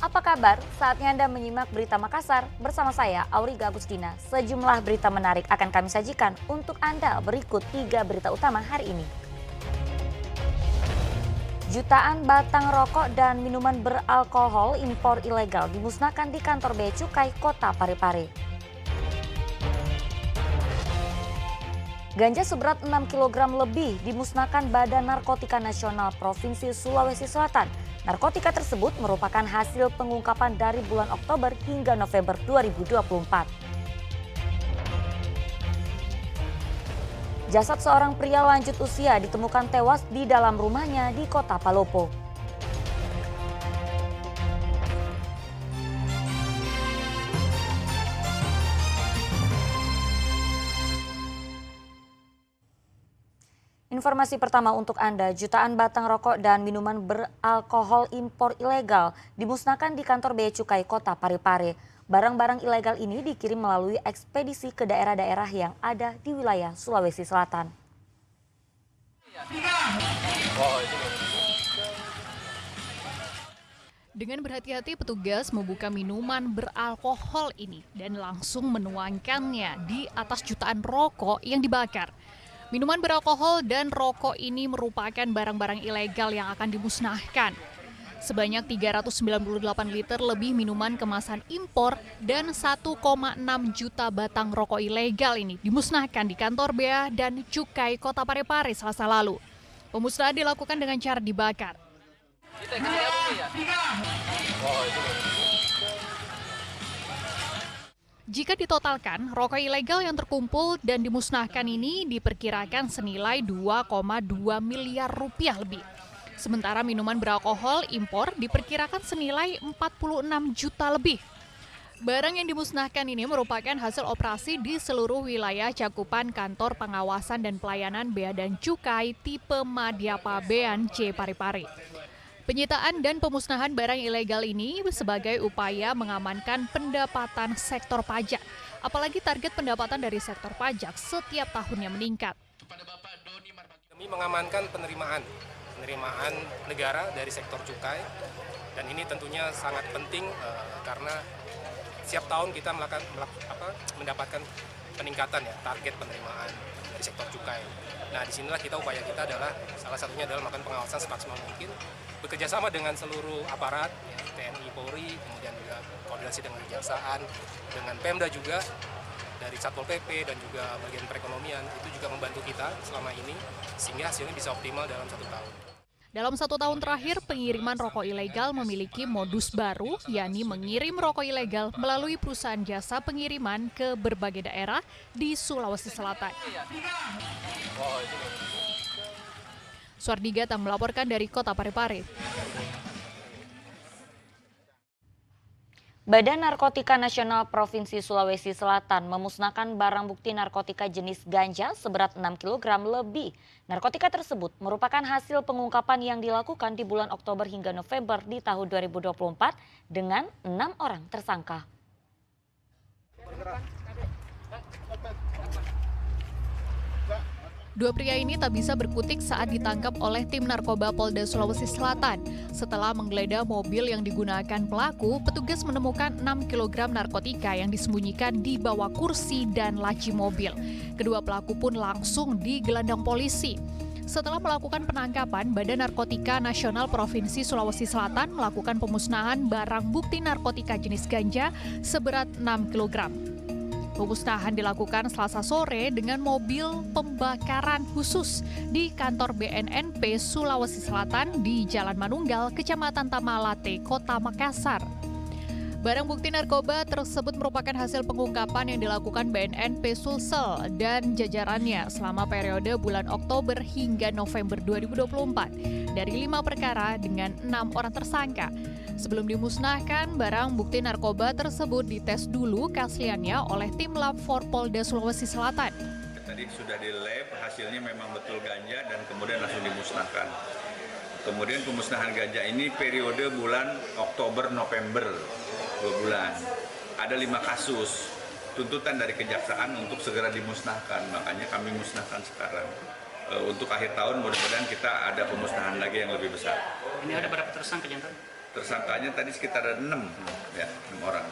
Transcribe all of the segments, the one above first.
Apa kabar? Saatnya Anda menyimak Berita Makassar bersama saya, Auriga Agustina. Sejumlah berita menarik akan kami sajikan untuk Anda. Berikut 3 berita utama hari ini. Jutaan batang rokok dan minuman beralkohol impor ilegal dimusnahkan di kantor Bea Cukai Kota Parepare. Ganja seberat 6 kg lebih dimusnahkan Badan Narkotika Nasional Provinsi Sulawesi Selatan. Narkotika tersebut merupakan hasil pengungkapan dari bulan Oktober hingga November 2024. Jasad seorang pria lanjut usia ditemukan tewas di dalam rumahnya di Kota Palopo. Informasi pertama untuk Anda, jutaan batang rokok dan minuman beralkohol impor ilegal dimusnahkan di kantor Bea Cukai Kota Parepare. Barang-barang ilegal ini dikirim melalui ekspedisi ke daerah-daerah yang ada di wilayah Sulawesi Selatan. Dengan berhati-hati petugas membuka minuman beralkohol ini dan langsung menuangkannya di atas jutaan rokok yang dibakar. Minuman beralkohol dan rokok ini merupakan barang-barang ilegal yang akan dimusnahkan. Sebanyak 398 liter lebih minuman kemasan impor dan 1,6 juta batang rokok ilegal ini dimusnahkan di kantor Bea dan Cukai Kota Parepare Selasa lalu. Pemusnahan dilakukan dengan cara dibakar. Jika ditotalkan, rokok ilegal yang terkumpul dan dimusnahkan ini diperkirakan senilai 2,2 miliar rupiah lebih. Sementara minuman beralkohol impor diperkirakan senilai 46 juta lebih. Barang yang dimusnahkan ini merupakan hasil operasi di seluruh wilayah cakupan Kantor Pengawasan dan Pelayanan Bea dan Cukai tipe Madyapa Bean C Parepare. Penyitaan dan pemusnahan barang ilegal ini sebagai upaya mengamankan pendapatan sektor pajak. Apalagi target pendapatan dari sektor pajak setiap tahunnya meningkat. Kami mengamankan penerimaan negara dari sektor cukai, dan ini tentunya sangat penting karena setiap tahun kita mendapatkan peningkatan ya target penerimaan dari sektor cukai. Nah, disinilah upaya kita adalah salah satunya adalah melakukan pengawasan semaksimal mungkin, bekerja sama dengan seluruh aparat, ya, TNI, Polri, kemudian juga koordinasi dengan kejaksaan, dengan Pemda juga, dari Satpol PP dan juga bagian perekonomian, itu juga membantu kita selama ini, sehingga hasilnya bisa optimal dalam 1 tahun. Dalam 1 tahun terakhir, pengiriman rokok ilegal memiliki modus baru, yakni mengirim rokok ilegal melalui perusahaan jasa pengiriman ke berbagai daerah di Sulawesi Selatan. Suardi Gatang melaporkan dari Kota Parepare. Badan Narkotika Nasional Provinsi Sulawesi Selatan memusnahkan barang bukti narkotika jenis ganja seberat 6 kg lebih. Narkotika tersebut merupakan hasil pengungkapan yang dilakukan di bulan Oktober hingga November di tahun 2024 dengan 6 orang tersangka. Dua pria ini tak bisa berkutik saat ditangkap oleh tim narkoba Polda Sulawesi Selatan. Setelah menggeledah mobil yang digunakan pelaku, petugas menemukan 6 kg narkotika yang disembunyikan di bawah kursi dan laci mobil. Kedua pelaku pun langsung digelandang polisi. Setelah melakukan penangkapan, Badan Narkotika Nasional Provinsi Sulawesi Selatan melakukan pemusnahan barang bukti narkotika jenis ganja seberat 6 kg. Pemusnahan dilakukan Selasa sore dengan mobil pembakaran khusus di kantor BNNP Sulawesi Selatan di Jalan Manunggal, Kecamatan Tamalate, Kota Makassar. Barang bukti narkoba tersebut merupakan hasil pengungkapan yang dilakukan BNNP Sulsel dan jajarannya selama periode bulan Oktober hingga November 2024 dari 5 perkara dengan 6 orang tersangka. Sebelum dimusnahkan, barang bukti narkoba tersebut dites dulu keasliannya oleh tim Lab 4 Polda Sulawesi Selatan. Tadi sudah di lab, hasilnya memang betul ganja dan kemudian langsung dimusnahkan. Kemudian pemusnahan ganja ini periode bulan Oktober-November, 2 bulan. Ada 5 kasus, tuntutan dari kejaksaan untuk segera dimusnahkan, makanya kami musnahkan sekarang. Untuk akhir tahun mudah-mudahan kita ada pemusnahan lagi yang lebih besar. Ini ada berapa tersangka jantan? Tersangkanya tadi sekitar ada 6 ya, 6 orang.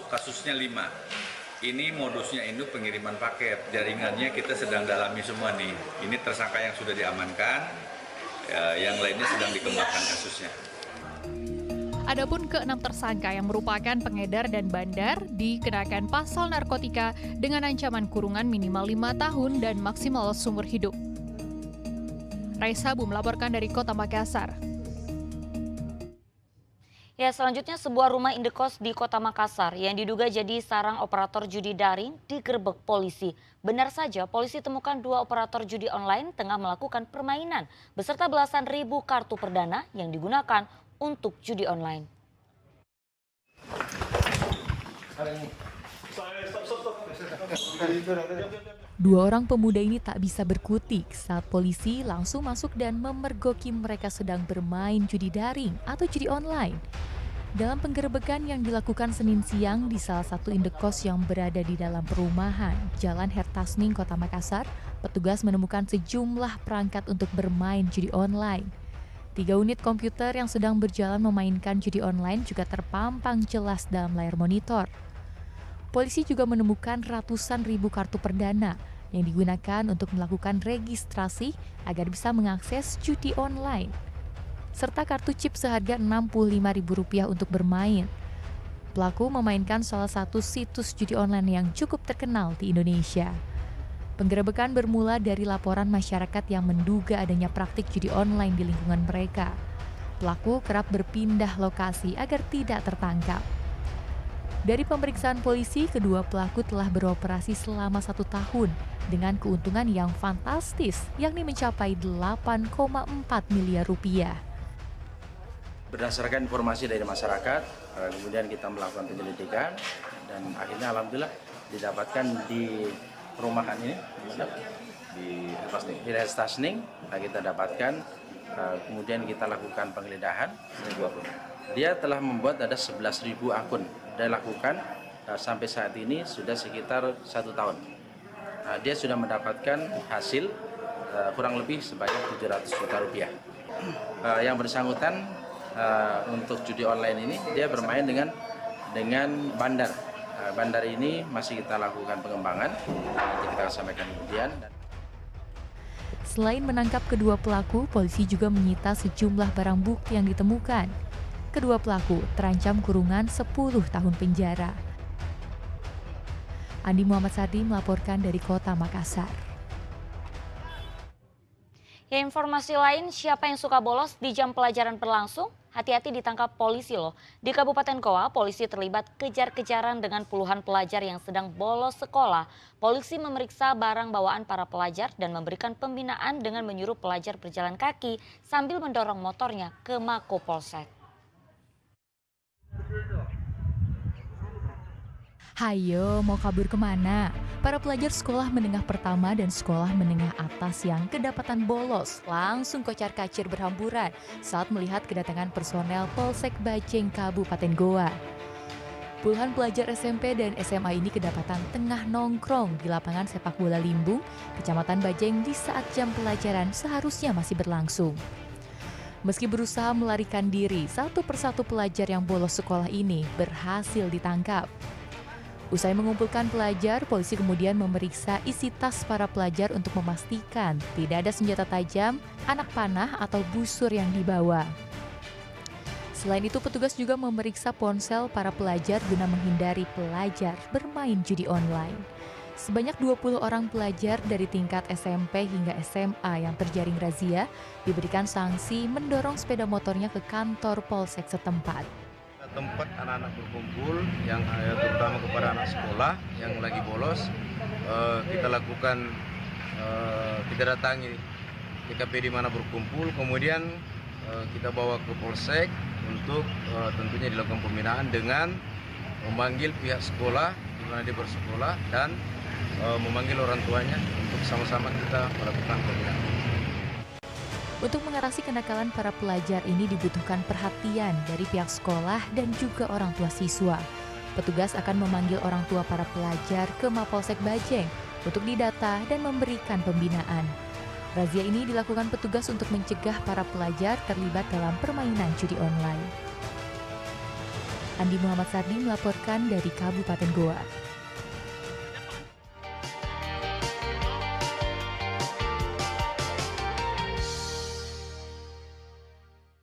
Kasusnya 5. Ini modusnya itu pengiriman paket. Jaringannya kita sedang dalami semua nih. Ini tersangka yang sudah diamankan, yang lainnya sedang dikembangkan kasusnya. Adapun ke-6 tersangka yang merupakan pengedar dan bandar dikenakan pasal narkotika dengan ancaman kurungan minimal 5 tahun dan maksimal seumur hidup. Raisa Bu melaporkan dari Kota Makassar. Ya, selanjutnya sebuah rumah indekos di Kota Makassar yang diduga jadi sarang operator judi daring digerebek polisi. Benar saja, polisi temukan 2 operator judi online tengah melakukan permainan beserta belasan ribu kartu perdana yang digunakan untuk judi online. Dua orang pemuda ini tak bisa berkutik saat polisi langsung masuk dan memergoki mereka sedang bermain judi daring atau judi online. Dalam penggerebekan yang dilakukan Senin siang di salah satu indekos yang berada di dalam perumahan Jalan Hertasning, Kota Makassar, petugas menemukan sejumlah perangkat untuk bermain judi online. 3 unit komputer yang sedang berjalan memainkan judi online juga terpampang jelas dalam layar monitor. Polisi juga menemukan ratusan ribu kartu perdana yang digunakan untuk melakukan registrasi agar bisa mengakses judi online, serta kartu chip seharga Rp65.000 untuk bermain. Pelaku memainkan salah satu situs judi online yang cukup terkenal di Indonesia. Penggerebekan bermula dari laporan masyarakat yang menduga adanya praktik judi online di lingkungan mereka. Pelaku kerap berpindah lokasi agar tidak tertangkap. Dari pemeriksaan polisi, kedua pelaku telah beroperasi selama 1 tahun dengan keuntungan yang fantastis, yakni mencapai Rp8,4 miliar. Berdasarkan informasi dari masyarakat, kemudian kita melakukan penyelidikan dan akhirnya alhamdulillah didapatkan di perumahan ini di Hertasning. Kita dapatkan, kemudian kita lakukan penggeledahan. Dia telah membuat ada 11.000 akun. Dia lakukan sampai saat ini sudah sekitar 1 tahun. Dia sudah mendapatkan hasil kurang lebih sebanyak Rp700 juta. Yang bersangkutan untuk judi online ini dia bermain dengan bandar. Bandar ini masih kita lakukan pengembangan, nanti kita sampaikan kemudian. Selain menangkap kedua pelaku, polisi juga menyita sejumlah barang bukti yang ditemukan. Kedua pelaku terancam kurungan 10 tahun penjara. Andi Muhammad Sardi melaporkan dari Kota Makassar. Ya, informasi lain, siapa yang suka bolos di jam pelajaran berlangsung? Hati-hati ditangkap polisi loh. Di Kabupaten Goa, polisi terlibat kejar-kejaran dengan puluhan pelajar yang sedang bolos sekolah. Polisi memeriksa barang bawaan para pelajar dan memberikan pembinaan dengan menyuruh pelajar berjalan kaki sambil mendorong motornya ke Mako Polsek. Hayo, mau kabur kemana? Para pelajar sekolah menengah pertama dan sekolah menengah atas yang kedapatan bolos langsung kocar-kacir berhamburan saat melihat kedatangan personel Polsek Bajeng Kabupaten Goa. Puluhan pelajar SMP dan SMA ini kedapatan tengah nongkrong di lapangan sepak bola Limbung, Kecamatan Bajeng di saat jam pelajaran seharusnya masih berlangsung. Meski berusaha melarikan diri, satu persatu pelajar yang bolos sekolah ini berhasil ditangkap. Usai mengumpulkan pelajar, polisi kemudian memeriksa isi tas para pelajar untuk memastikan tidak ada senjata tajam, anak panah, atau busur yang dibawa. Selain itu, petugas juga memeriksa ponsel para pelajar guna menghindari pelajar bermain judi online. Sebanyak 20 orang pelajar dari tingkat SMP hingga SMA yang terjaring razia diberikan sanksi mendorong sepeda motornya ke kantor polsek setempat. Tempat anak-anak berkumpul yang terutama kepada anak sekolah yang lagi bolos, kita lakukan, kita datangi TKP di mana berkumpul, kemudian kita bawa ke polsek untuk tentunya dilakukan pembinaan dengan memanggil pihak sekolah di mana dia bersekolah dan memanggil orang tuanya untuk sama-sama kita melakukan pembinaan. Untuk mengatasi kenakalan para pelajar ini dibutuhkan perhatian dari pihak sekolah dan juga orang tua siswa. Petugas akan memanggil orang tua para pelajar ke Mapolsek Bajeng untuk didata dan memberikan pembinaan. Razia ini dilakukan petugas untuk mencegah para pelajar terlibat dalam permainan judi online. Andi Muhammad Sardi melaporkan dari Kabupaten Goa.